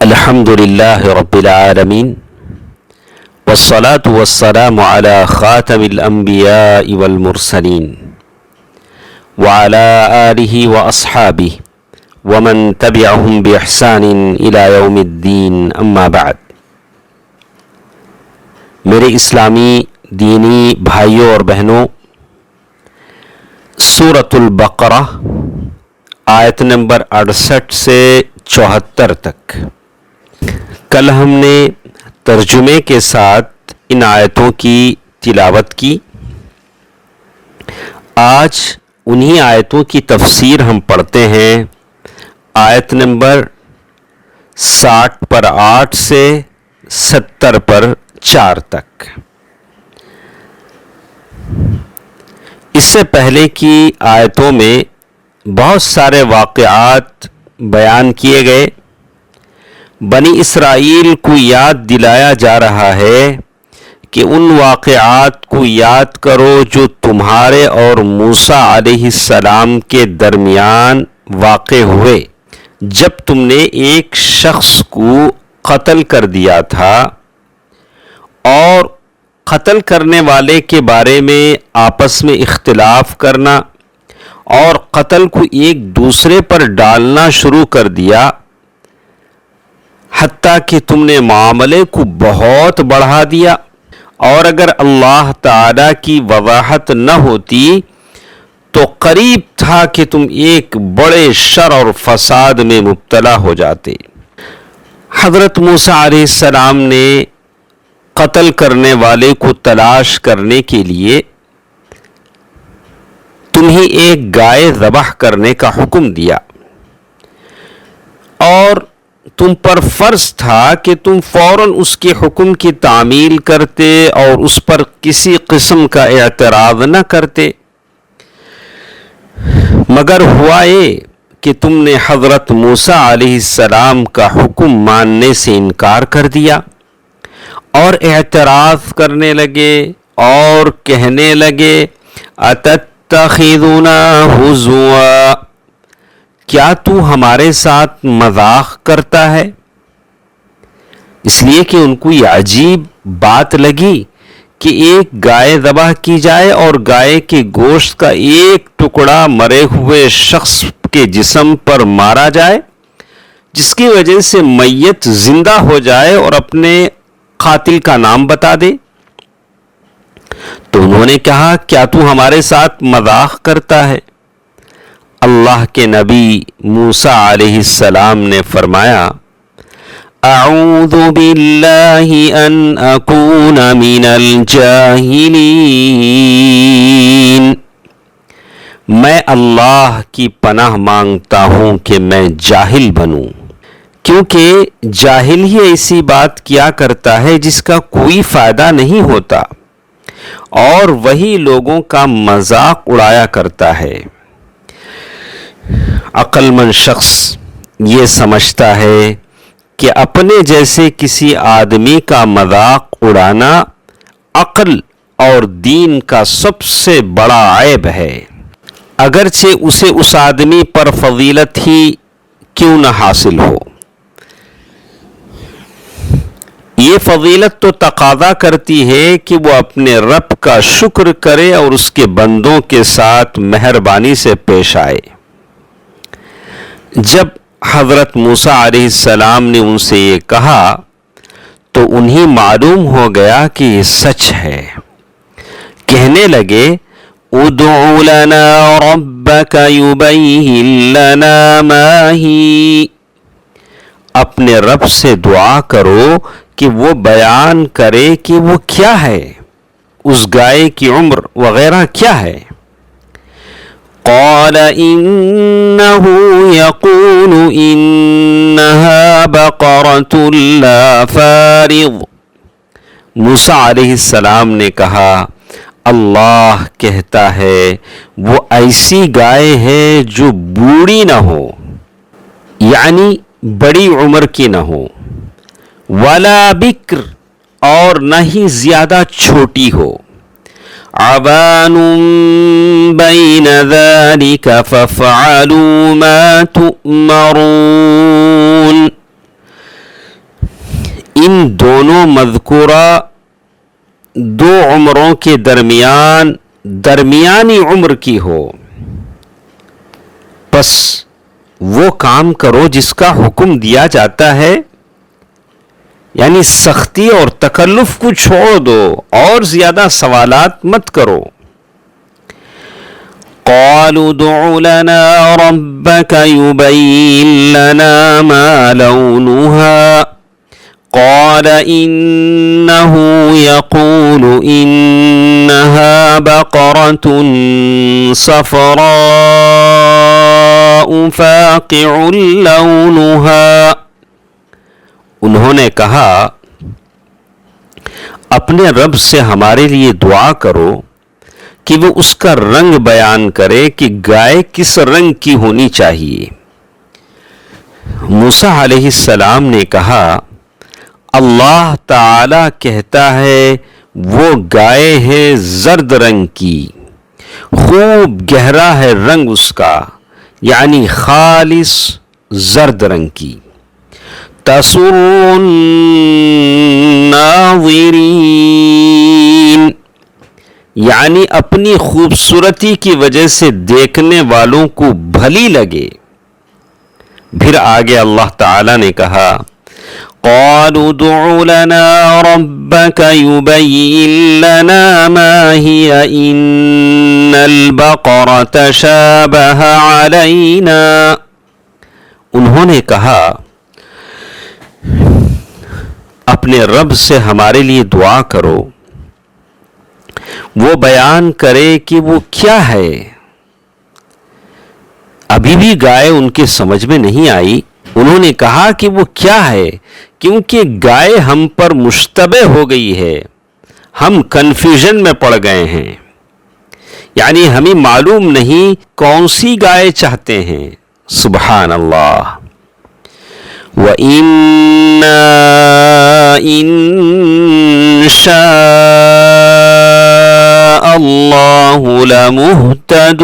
الحمد لله رب العالمين والصلاة والسلام على خاتم الأنبياء والمرسلين وعلى آله وأصحابه ومن تبعهم بإحسان إلى يوم الدين أما بعد. میرے اسلامی دینی بھائیوں اور بہنوں، سورۃ البقرہ آیت نمبر 68 سے 74 تک کل ہم نے ترجمے کے ساتھ ان آیتوں کی تلاوت کی. آج انہی آیتوں کی تفسیر ہم پڑھتے ہیں. آیت نمبر 60 پر 8 سے 70 پر 4 تک. اس سے پہلے کی آیتوں میں بہت سارے واقعات بیان کیے گئے. بنی اسرائیل کو یاد دلایا جا رہا ہے کہ ان واقعات کو یاد کرو جو تمہارے اور موسیٰ علیہ السلام کے درمیان واقع ہوئے، جب تم نے ایک شخص کو قتل کر دیا تھا اور قتل کرنے والے کے بارے میں آپس میں اختلاف کرنا اور قتل کو ایک دوسرے پر ڈالنا شروع کر دیا، حتیٰ کہ تم نے معاملے کو بہت بڑھا دیا. اور اگر اللہ تعالیٰ کی وضاحت نہ ہوتی تو قریب تھا کہ تم ایک بڑے شر اور فساد میں مبتلا ہو جاتے. حضرت موسیٰ علیہ السلام نے قتل کرنے والے کو تلاش کرنے کے لیے تمہیں ایک گائے ذبح کرنے کا حکم دیا، اور تم پر فرض تھا کہ تم فوراً اس کے حکم کی تعمیل کرتے اور اس پر کسی قسم کا اعتراض نہ کرتے. مگر ہوا یہ کہ تم نے حضرت موسیٰ علیہ السلام کا حکم ماننے سے انکار کر دیا اور اعتراض کرنے لگے اور کہنے لگے اتتخذنا ہزوا، کیا تو ہمارے ساتھ مذاق کرتا ہے؟ اس لیے کہ ان کو یہ عجیب بات لگی کہ ایک گائے ذبح کی جائے اور گائے کے گوشت کا ایک ٹکڑا مرے ہوئے شخص کے جسم پر مارا جائے، جس کی وجہ سے میت زندہ ہو جائے اور اپنے قاتل کا نام بتا دے. تو انہوں نے کہا کیا تو ہمارے ساتھ مذاق کرتا ہے؟ اللہ کے نبی موسیٰ علیہ السلام نے فرمایا اعوذ باللہ ان اکون من الجاہلین، میں اللہ کی پناہ مانگتا ہوں کہ میں جاہل بنوں، کیونکہ جاہل ہی ایسی بات کیا کرتا ہے جس کا کوئی فائدہ نہیں ہوتا، اور وہی لوگوں کا مذاق اڑایا کرتا ہے. عقل مند شخص یہ سمجھتا ہے کہ اپنے جیسے کسی آدمی کا مذاق اڑانا عقل اور دین کا سب سے بڑا عیب ہے، اگرچہ اسے اس آدمی پر فضیلت ہی کیوں نہ حاصل ہو. یہ فضیلت تو تقاضا کرتی ہے کہ وہ اپنے رب کا شکر کرے اور اس کے بندوں کے ساتھ مہربانی سے پیش آئے. جب حضرت موسیٰ علیہ السلام نے ان سے یہ کہا تو انہیں معلوم ہو گیا کہ یہ سچ ہے. کہنے لگے ادع لنا ربک یبین لنا ما ہی، اپنے رب سے دعا کرو کہ وہ بیان کرے کہ وہ کیا ہے، اس گائے کی عمر وغیرہ کیا ہے. قال انه يقول انها بقرة لا فارض، موسیٰ علیہ السلام نے کہا اللہ کہتا ہے وہ ایسی گائے ہے جو بوڑھی نہ ہو، یعنی بڑی عمر کی نہ ہو، ولا بکر، اور نہ ہی زیادہ چھوٹی ہو، عوان بین ذلک فافعلوا ما تؤمرون، ان دونوں مذکورہ دو عمروں کے درمیان درمیانی عمر کی ہو، پس وہ کام کرو جس کا حکم دیا جاتا ہے، یعنی سختی اور تکلف کو چھوڑ دو اور زیادہ سوالات مت کرو۔ قالوا ادع لنا ربك يبين لنا ما لونها قال إنه يقول إنها بقرة صفراء فاقع لونها۔ انہوں نے کہا اپنے رب سے ہمارے لیے دعا کرو کہ وہ اس کا رنگ بیان کرے کہ گائے کس رنگ کی ہونی چاہیے۔ موسیٰ علیہ السلام نے کہا اللہ تعالی کہتا ہے وہ گائے ہے زرد رنگ کی، خوب گہرا ہے رنگ اس کا، یعنی خالص زرد رنگ کی، تسر الناظرین، یعنی اپنی خوبصورتی کی وجہ سے دیکھنے والوں کو بھلی لگے۔ پھر آگے اللہ تعالی نے کہا قالوا ادع لنا ربك يبين لنا ما هي إن البقرة شابه علينا۔ انہوں نے کہا اپنے رب سے ہمارے لیے دعا کرو وہ بیان کرے کہ وہ کیا ہے۔ ابھی بھی گائے ان کے سمجھ میں نہیں آئی۔ انہوں نے کہا کہ وہ کیا ہے، کیونکہ گائے ہم پر مشتبہ ہو گئی ہے، ہم کنفیوژن میں پڑ گئے ہیں، یعنی ہمیں معلوم نہیں کون سی گائے چاہتے ہیں۔ سبحان اللہ۔ وَإِنَّا إِن شَاءَ اللَّهُ لَمُهْتَدُونَ،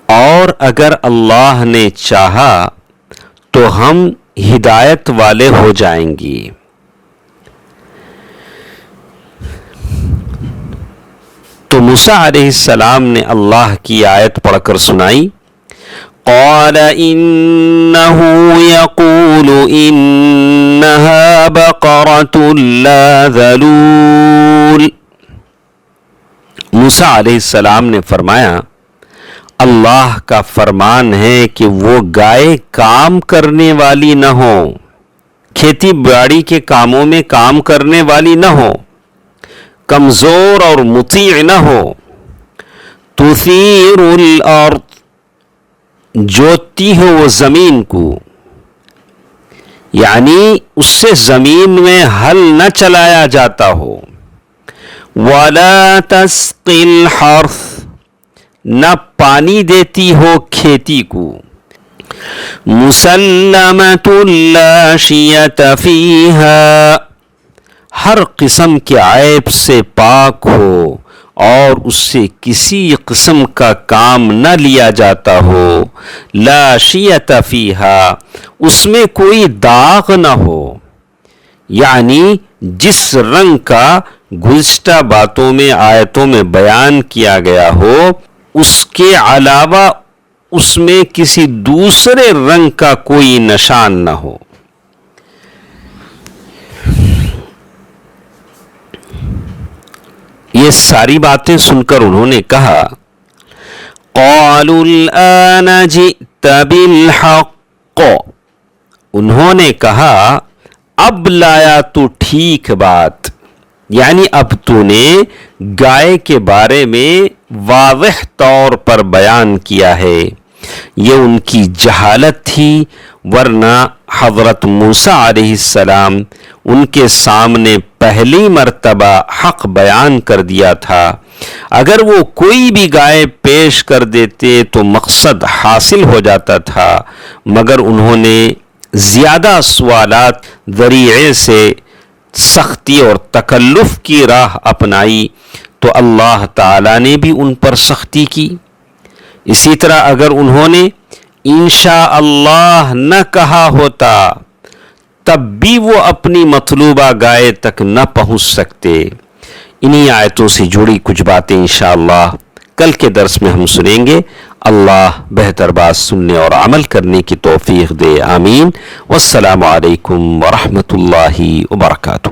اور اگر اللہ نے چاہا تو ہم ہدایت والے ہو جائیں گے۔ تو موسیٰ علیہ السلام نے اللہ کی آیت پڑھ کر سنائی قال إنه يقول إنها بقرة لا ذلول۔ موسیٰ علیہ السلام نے فرمایا اللہ کا فرمان ہے کہ وہ گائے کام کرنے والی نہ ہو، کھیتی باڑی کے کاموں میں کام کرنے والی نہ ہو، کمزور اور مطیع نہ ہو، تثیر الارض، جوتتی ہو وہ زمین کو، یعنی اس سے زمین میں ہل نہ چلایا جاتا ہو، ولا تسقی الحرث، نہ پانی دیتی ہو کھیتی کو، مسلمۃ لا شیۃ فیہا، ہر قسم کے عیب سے پاک ہو اور اس سے کسی قسم کا کام نہ لیا جاتا ہو، لا شیۃ فیہا، اس میں کوئی داغ نہ ہو، یعنی جس رنگ کا گزشتہ باتوں میں آیتوں میں بیان کیا گیا ہو اس کے علاوہ اس میں کسی دوسرے رنگ کا کوئی نشان نہ ہو۔ یہ ساری باتیں سن کر انہوں نے کہا قالوا الآن جئت بالحق، انہوں نے کہا اب لایا تو ٹھیک بات، یعنی اب تو نے گائے کے بارے میں واضح طور پر بیان کیا ہے۔ یہ ان کی جہالت تھی، ورنہ حضرت موسیٰ علیہ السلام ان کے سامنے پہلی مرتبہ حق بیان کر دیا تھا۔ اگر وہ کوئی بھی گائے پیش کر دیتے تو مقصد حاصل ہو جاتا تھا، مگر انہوں نے زیادہ سوالات ذریعے سے سختی اور تکلف کی راہ اپنائی تو اللہ تعالی نے بھی ان پر سختی کی۔ اسی طرح اگر انہوں نے انشاءاللہ نہ کہا ہوتا تب بھی وہ اپنی مطلوبہ گائے تک نہ پہنچ سکتے۔ انہی آیتوں سے جڑی کچھ باتیں انشاءاللہ کل کے درس میں ہم سنیں گے۔ اللہ بہتر بات سننے اور عمل کرنے کی توفیق دے، آمین۔ والسلام علیکم ورحمۃ اللہ وبرکاتہ۔